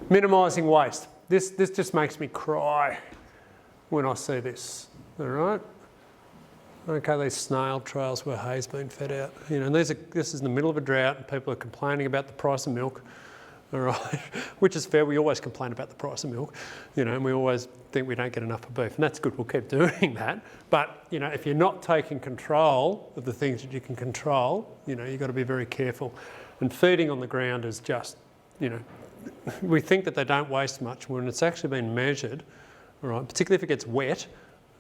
Minimising waste. This just makes me cry when I see this, all right? Okay, these snail trails where hay's been fed out. You know, and this is in the middle of a drought and people are complaining about the price of milk, all right? Which is fair, we always complain about the price of milk, you know, and we always think we don't get enough of beef, and that's good, we'll keep doing that. But, you know, if you're not taking control of the things that you can control, you know, you've got to be very careful. And feeding on the ground is just, you know, we think that they don't waste much when it's actually been measured, all right, particularly if it gets wet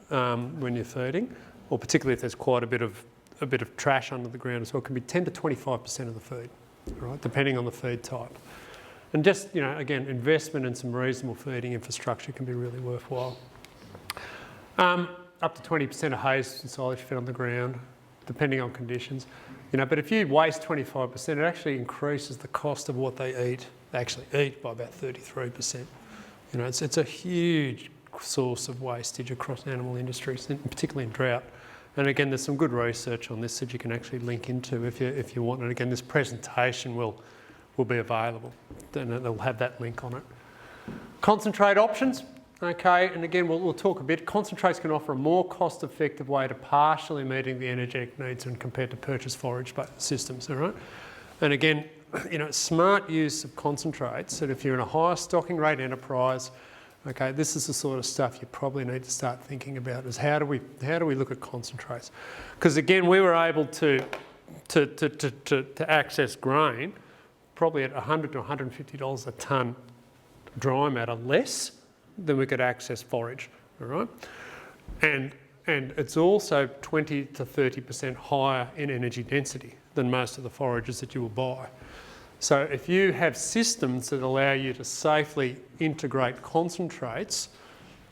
when you're feeding, or particularly if there's quite a bit of trash under the ground as well. It can be 10 to 25% of the feed, all right, depending on the feed type. And just, you know, again, investment in some reasonable feeding infrastructure can be really worthwhile. Up to 20% of hay and silage fed on the ground, depending on conditions. You know, but if you waste 25%, it actually increases the cost of what they eat. They actually eat by about 33%. You know, it's a huge source of wastage across animal industries, particularly in drought. And again, there's some good research on this that you can actually link into if you want. And again, this presentation will be available, and it'll have that link on it. Concentrate options, okay, and again we'll talk a bit. Concentrates can offer a more cost-effective way to partially meeting the energetic needs when compared to purchased forage systems, all right? And again, you know, smart use of concentrates, that if you're in a higher stocking rate enterprise, okay, this is the sort of stuff you probably need to start thinking about, is how do we look at concentrates? Because again, we were able to access grain probably at $100 to $150 a tonne dry matter less than we could access forage, all right? And it's also 20 to 30% higher in energy density than most of the forages that you will buy. So if you have systems that allow you to safely integrate concentrates,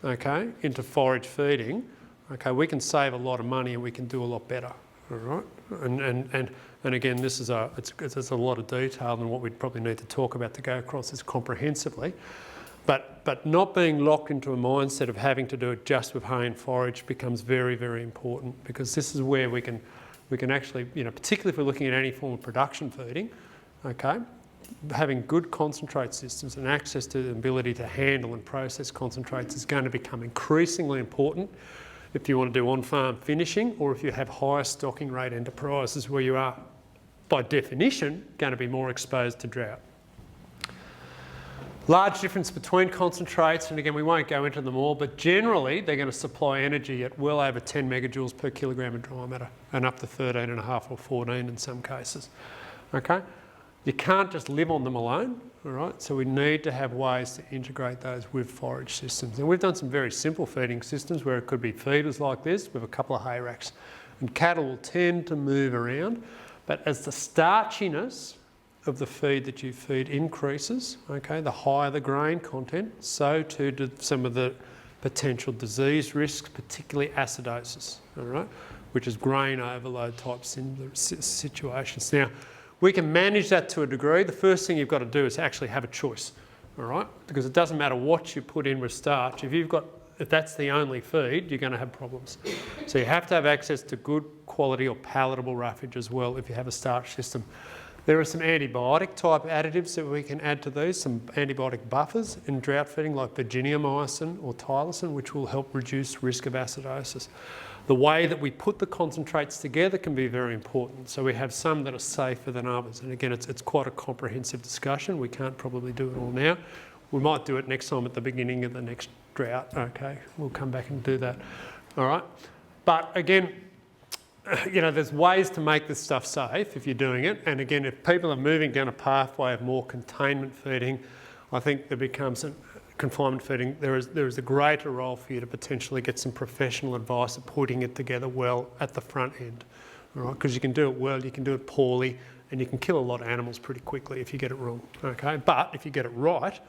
okay, into forage feeding, okay, we can save a lot of money and we can do a lot better, all right? And again, this is it's a lot of detail than what we'd probably need to talk about to go across this comprehensively. But not being locked into a mindset of having to do it just with hay and forage becomes very, very important, because this is where we can actually, you know, particularly if we're looking at any form of production feeding, okay, having good concentrate systems and access to the ability to handle and process concentrates is going to become increasingly important if you want to do on-farm finishing, or if you have higher stocking rate enterprises where you are, by definition, going to be more exposed to drought. Large difference between concentrates, and again, we won't go into them all, but generally they're going to supply energy at well over 10 megajoules per kilogram of dry matter, and up to 13.5 or 14 in some cases. Okay? You can't just live on them alone, all right? So we need to have ways to integrate those with forage systems. And we've done some very simple feeding systems where it could be feeders like this with a couple of hay racks. And cattle will tend to move around, but as the starchiness of the feed that you feed increases, okay, the higher the grain content, so too do some of the potential disease risks, particularly acidosis, all right, which is grain overload type situations. Now, we can manage that to a degree. The first thing you've got to do is actually have a choice, all right? Because it doesn't matter what you put in with starch. If that's the only feed, you're going to have problems. So you have to have access to good quality or palatable roughage as well if you have a starch system. There are some antibiotic type additives that we can add to these, some antibiotic buffers in drought feeding like virginiamycin or tylosin, which will help reduce risk of acidosis. The way that we put the concentrates together can be very important. So we have some that are safer than others. And again, it's quite a comprehensive discussion. We can't probably do it all now. We might do it next time at the beginning of the next drought. Okay, we'll come back and do that. All right. But again, you know, there's ways to make this stuff safe if you're doing it. And again, if people are moving down a pathway of more containment feeding, I think there becomes confinement feeding. There is a greater role for you to potentially get some professional advice of putting it together well at the front end, all right? Because you can do it well, you can do it poorly, and you can kill a lot of animals pretty quickly if you get it wrong, okay? But if you get it right,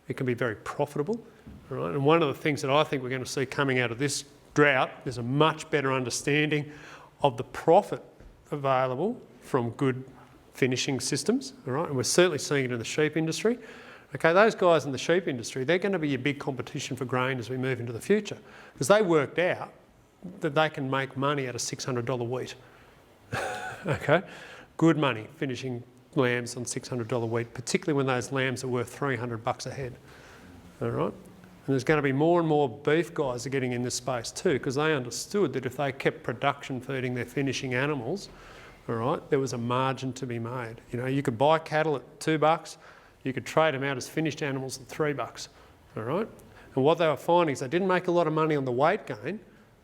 it can be very profitable, all right? And one of the things that I think we're going to see coming out of this drought is a much better understanding of the profit available from good finishing systems, all right? And we're certainly seeing it in the sheep industry. Okay, those guys in the sheep industry, they're going to be a big competition for grain as we move into the future, because they worked out that they can make money out of $600 wheat. Okay, good money finishing lambs on $600 wheat, particularly when those lambs are worth $300 a head. All right? And there's going to be more and more beef guys are getting in this space too, because they understood that if they kept production feeding their finishing animals, all right, there was a margin to be made. You know, you could buy cattle at $2, you could trade them out as finished animals at $3, all right? And what they were finding is they didn't make a lot of money on the weight gain.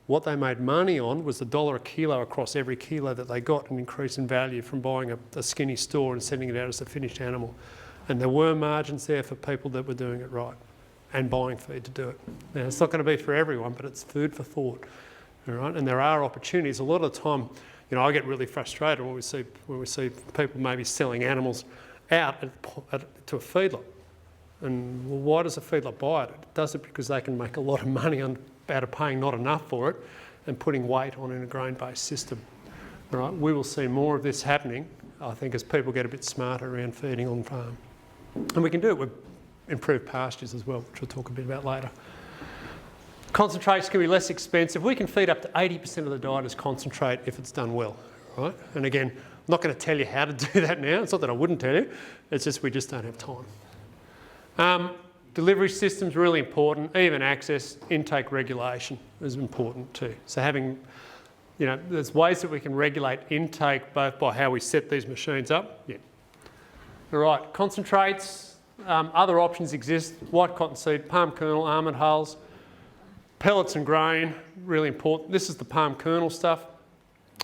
What they made money on was the $1 a kilo across every kilo that they got, an increase in value from buying a skinny store and sending it out as a finished animal. And there were margins there for people that were doing it right and buying feed to do it. Now, it's not going to be for everyone, but it's food for thought, all right? And there are opportunities. A lot of the time, you know, I get really frustrated when we see people maybe selling animals out to a feedlot. And well, why does a feedlot buy it? It does it because they can make a lot of money out of paying not enough for it and putting weight on in a grain-based system. All right? We will see more of this happening, I think, as people get a bit smarter around feeding on farm. And we can do it with improved pastures as well, which we'll talk a bit about later. Concentrates can be less expensive. We can feed up to 80% of the diet as concentrate if it's done well, right? And again, I'm not going to tell you how to do that now. It's not that I wouldn't tell you. It's just we just don't have time. Delivery systems really important. Even access, intake regulation is important too. So having, you know, there's ways that we can regulate intake both by how we set these machines up. Yeah. All right, concentrates. Other options exist. White cottonseed, palm kernel, almond hulls. Pellets and grain, really important. This is the palm kernel stuff.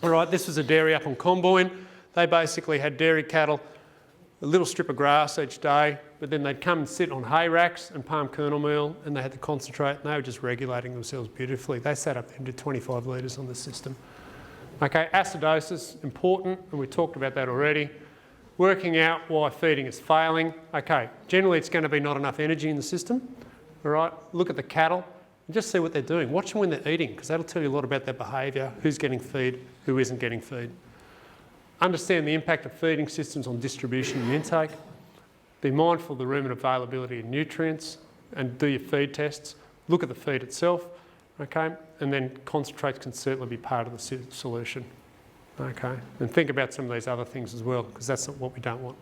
All right, this was a dairy up on Comboyne. They basically had dairy cattle, a little strip of grass each day, but then they'd come and sit on hay racks and palm kernel meal, and they had the concentrate, and they were just regulating themselves beautifully. They sat up and did 25 litres on the system. Okay, acidosis, important, and we talked about that already. Working out why feeding is failing. Okay, generally it's going to be not enough energy in the system. All right, look at the cattle. And just see what they're doing. Watch them when they're eating, because that'll tell you a lot about their behaviour, who's getting feed, who isn't getting feed. Understand the impact of feeding systems on distribution and intake. Be mindful of the room and availability of nutrients and do your feed tests. Look at the feed itself, okay? And then concentrates can certainly be part of the solution, okay? And think about some of these other things as well, because that's not what we don't want.